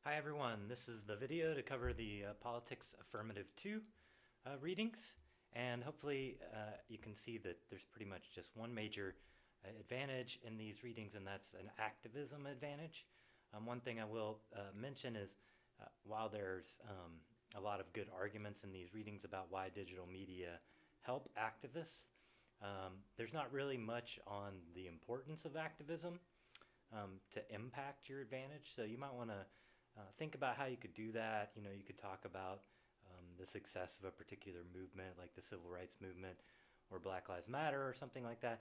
Hi everyone, this is the video to cover the Politics Affirmative 2 readings, and hopefully you can see that there's pretty much just one major advantage in these readings, and that's an activism advantage. One thing I will mention is while there's a lot of good arguments in these readings about why digital media help activists, there's not really much on the importance of activism to impact your advantage. So you might want to think about how you could do that. You could talk about the success of a particular movement, like the Civil Rights Movement or Black Lives Matter or something like that.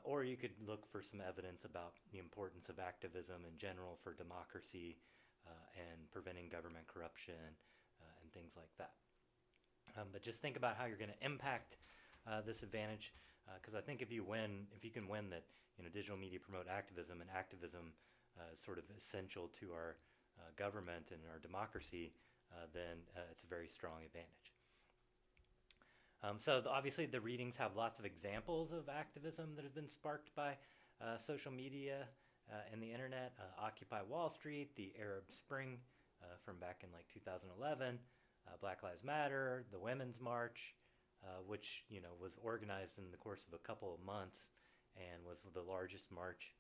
Or you could look for some evidence about the importance of activism in general for democracy and preventing government corruption and things like that. But just think about how you're going to impact this advantage, because I think if you can win that, digital media promote activism, and activism is sort of essential to our government and our democracy, then it's a very strong advantage. So obviously the readings have lots of examples of activism that have been sparked by social media and the internet. Occupy Wall Street, the Arab Spring from back in like 2011, Black Lives Matter, the Women's March, which was organized in the course of a couple of months and was the largest march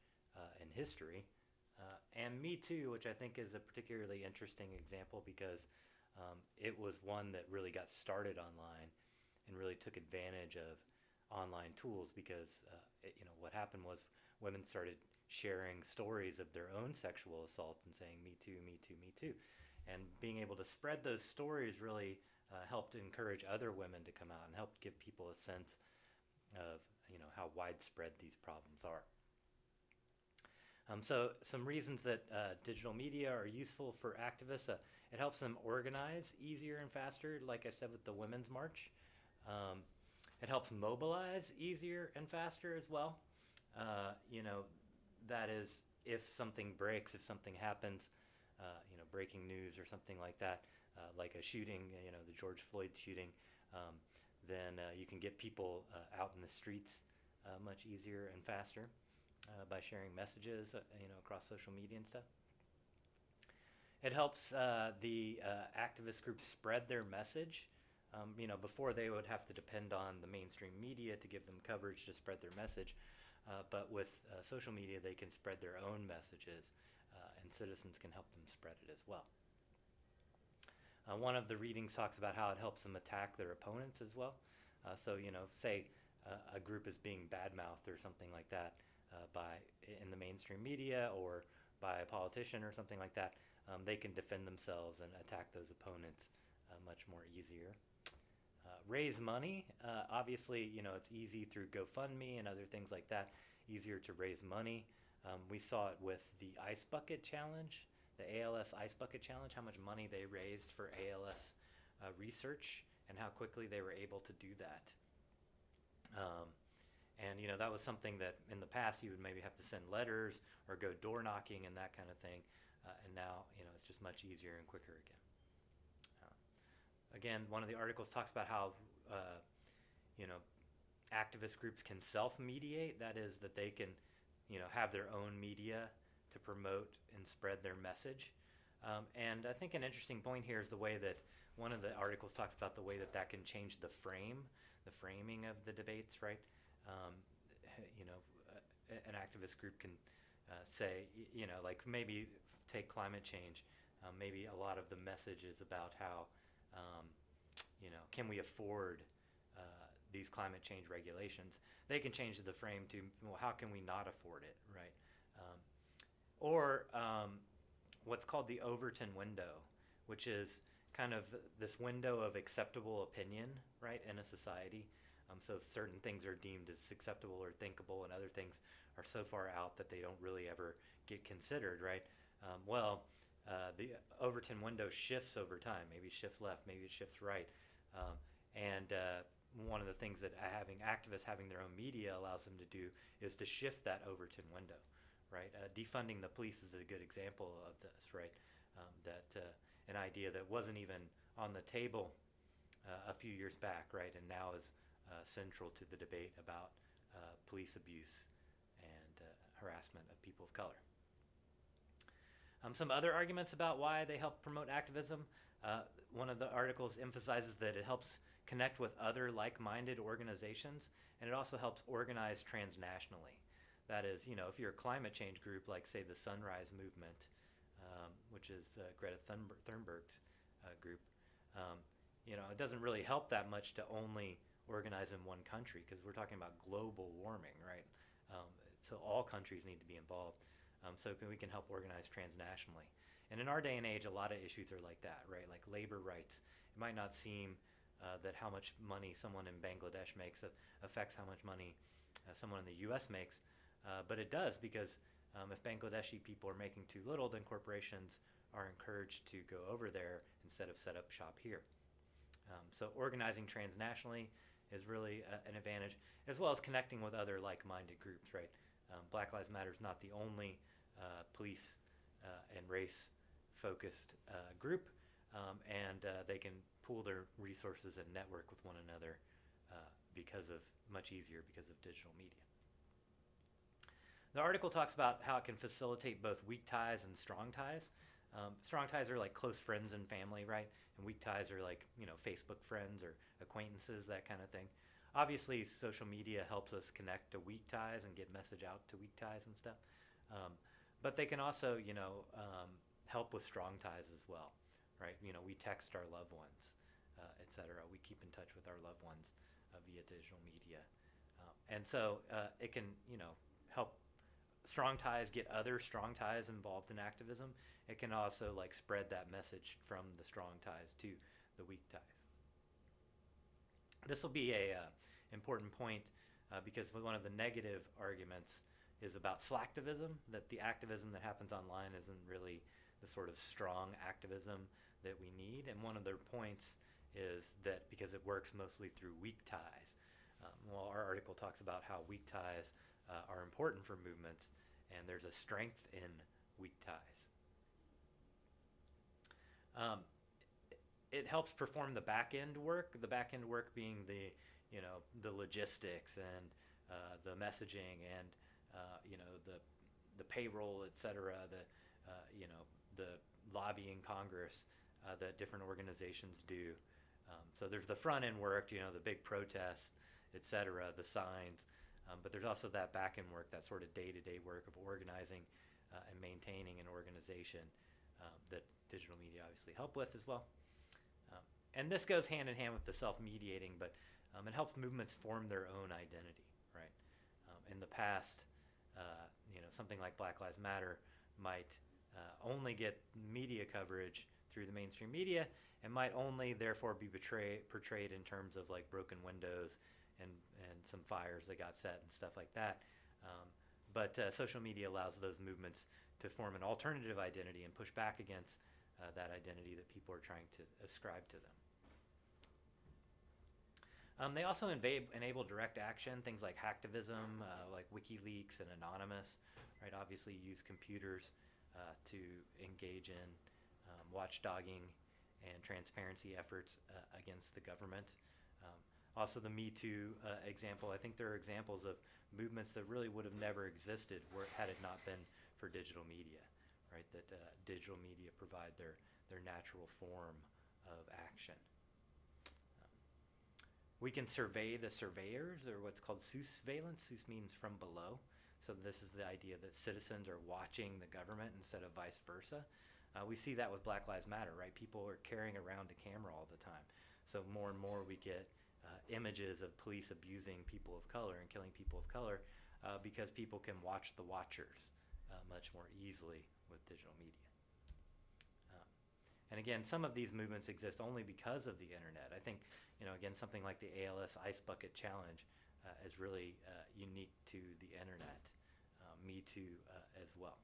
in history. And Me Too, which I think is a particularly interesting example because it was one that really got started online and really took advantage of online tools because what happened was women started sharing stories of their own sexual assault and saying me too, me too, me too. And being able to spread those stories really helped encourage other women to come out and helped give people a sense of how widespread these problems are. So some reasons that digital media are useful for activists: it helps them organize easier and faster, like I said with the Women's March. It helps mobilize easier and faster as well. That is, if something breaks, if something happens, breaking news or something like that, like a shooting, the George Floyd shooting, then you can get people out in the streets much easier and faster by sharing messages, across social media and stuff. It helps the activist groups spread their message. Before they would have to depend on the mainstream media to give them coverage to spread their message. But with social media, they can spread their own messages, and citizens can help them spread it as well. One of the readings talks about how it helps them attack their opponents as well. So, say a group is being badmouthed or something like that in the mainstream media or by a politician or something like that, they can defend themselves and attack those opponents much more easier. Raise money. Obviously, it's easy through GoFundMe and other things like that, easier to raise money. We saw it with the Ice Bucket Challenge, the ALS Ice Bucket Challenge, how much money they raised for ALS research and how quickly they were able to do that. And that was something that in the past you would maybe have to send letters or go door knocking and that kind of thing. And now, it's just much easier and quicker again. Again, one of the articles talks about how, activist groups can self-mediate. That is, that they can, have their own media to promote and spread their message. And I think an interesting point here is the way that one of the articles talks about the way that that can change the framing of the debates, right? An activist group can say, like maybe take climate change. Maybe a lot of the message is about how, can we afford these climate change regulations? They can change the frame to, well, how can we not afford it, right? Or what's called the Overton window, which is kind of this window of acceptable opinion, right, in a society. So certain things are deemed as acceptable or thinkable, and other things are so far out that they don't really ever get considered, right? The Overton window shifts over time. Maybe it shifts left, maybe it shifts right. And one of the things that activists having their own media allows them to do is to shift that Overton window, right? Defunding the police is a good example of this, right? An idea that wasn't even on the table a few years back, right? And now is central to the debate about police abuse and harassment of people of color. Some other arguments about why they help promote activism. One of the articles emphasizes that it helps connect with other like-minded organizations, and it also helps organize transnationally. That is, if you're a climate change group like, say, the Sunrise Movement, which is Greta Thunberg's group, it doesn't really help that much to only organize in one country, because we're talking about global warming, right? So all countries need to be involved. We can help organize transnationally. And in our day and age, a lot of issues are like that, right? Like labor rights. It might not seem that how much money someone in Bangladesh makes affects how much money someone in the U.S. makes, but it does, because if Bangladeshi people are making too little, then corporations are encouraged to go over there instead of set up shop here. So organizing transnationally is really an advantage, as well as connecting with other like-minded groups, right? Black Lives Matter is not the only police and race-focused group, and they can pool their resources and network with one another much easier because of digital media. The article talks about how it can facilitate both weak ties and strong ties. Strong ties are like close friends and family, right? And weak ties are like, Facebook friends or acquaintances, that kind of thing. Obviously, social media helps us connect to weak ties and get message out to weak ties and stuff. But they can also, help with strong ties as well, right? We text our loved ones, etc. We keep in touch with our loved ones via digital media. And so it can, help strong ties get other strong ties involved in activism. It can also spread that message from the strong ties to the weak ties. This will be a important point because one of the negative arguments is about slacktivism, that the activism that happens online isn't really the sort of strong activism that we need. And one of their points is that because it works mostly through weak ties. Our article talks about how weak ties are important for movements, and there's a strength in weak ties. It helps perform the back-end work. The back-end work being the logistics and the messaging and the payroll, etc. The lobbying Congress that different organizations do. So there's the front-end work, the big protests, etc. The signs. But there's also that back-end work, that sort of day-to-day work of organizing and maintaining an organization that digital media obviously help with as well. And this goes hand in hand with the self-mediating, but it helps movements form their own identity, right? In the past, something like Black Lives Matter might only get media coverage through the mainstream media and might only therefore be portrayed in terms of broken windows and some fires that got set and stuff like that. But social media allows those movements to form an alternative identity and push back against that identity that people are trying to ascribe to them. They also enable direct action, things like hacktivism, like WikiLeaks and Anonymous, right? Obviously use computers to engage in watchdogging and transparency efforts against the government. Also the Me Too example, I think there are examples of movements that really would have never existed had it not been for digital media, right? That digital media provide their natural form of action. We can survey the surveyors, or what's called sousveillance. Sous means from below. So this is the idea that citizens are watching the government instead of vice versa. We see that with Black Lives Matter, right? People are carrying around a camera all the time. So more and more we get images of police abusing people of color and killing people of color because people can watch the watchers much more easily with digital media. And again, some of these movements exist only because of the internet. I think, again, something like the ALS Ice Bucket Challenge is really unique to the internet. Me Too as well.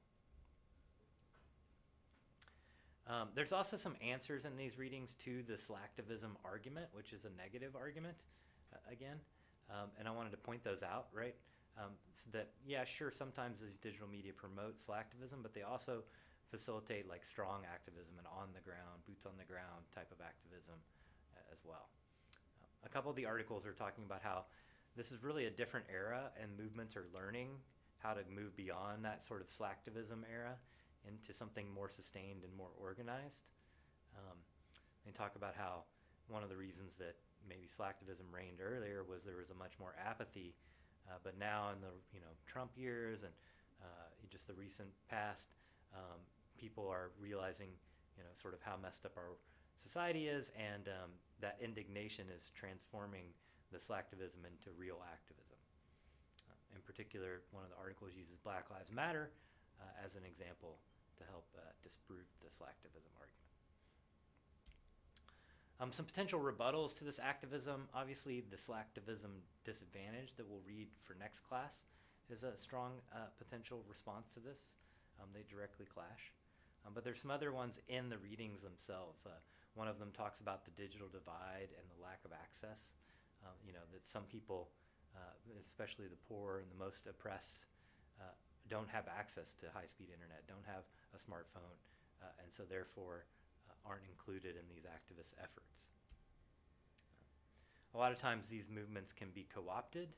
There's also some answers in these readings to the slacktivism argument, which is a negative argument, again. And I wanted to point those out, right? So that, yeah, sure, sometimes these digital media promote slacktivism, but they also facilitate strong activism and on the ground, boots on the ground type of activism as well. A couple of the articles are talking about how this is really a different era and movements are learning how to move beyond that sort of slacktivism era into something more sustained and more organized. They talk about how one of the reasons that maybe slacktivism reigned earlier was there was a much more apathy, but now in the Trump years and just the recent past, people are realizing sort of how messed up our society is, and that indignation is transforming the slacktivism into real activism. In particular, one of the articles uses Black Lives Matter as an example to help disprove the slacktivism argument. Some potential rebuttals to this activism: obviously the slacktivism disadvantage that we'll read for next class is a strong potential response to this. They directly clash. But there's some other ones in the readings themselves. One of them talks about the digital divide and the lack of access. That some people, especially the poor and the most oppressed, don't have access to high-speed internet, don't have a smartphone, and so therefore aren't included in these activist efforts. A lot of times these movements can be co-opted.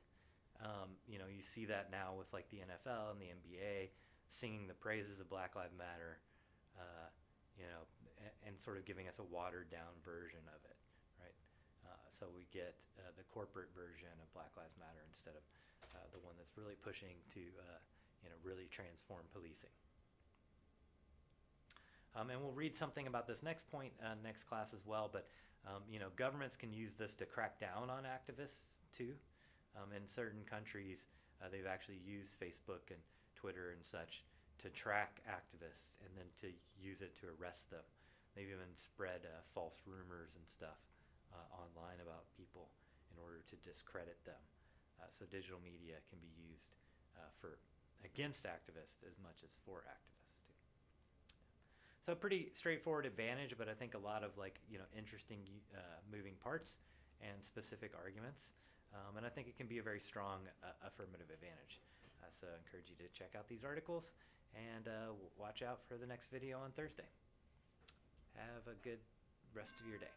You see that now with like the NFL and the NBA singing the praises of Black Lives Matter, and sort of giving us a watered-down version of it, right? So we get the corporate version of Black Lives Matter instead of the one that's really pushing to, really transform policing. And we'll read something about this next point next class as well, but governments can use this to crack down on activists too. In certain countries, they've actually used Facebook and Twitter and such to track activists and then to use it to arrest them. They've even spread false rumors and stuff online about people in order to discredit them. So digital media can be used against activists as much as for activists too. So pretty straightforward advantage, but I think a lot of interesting moving parts and specific arguments. And I think it can be a very strong affirmative advantage. So I encourage you to check out these articles and watch out for the next video on Thursday. Have a good rest of your day.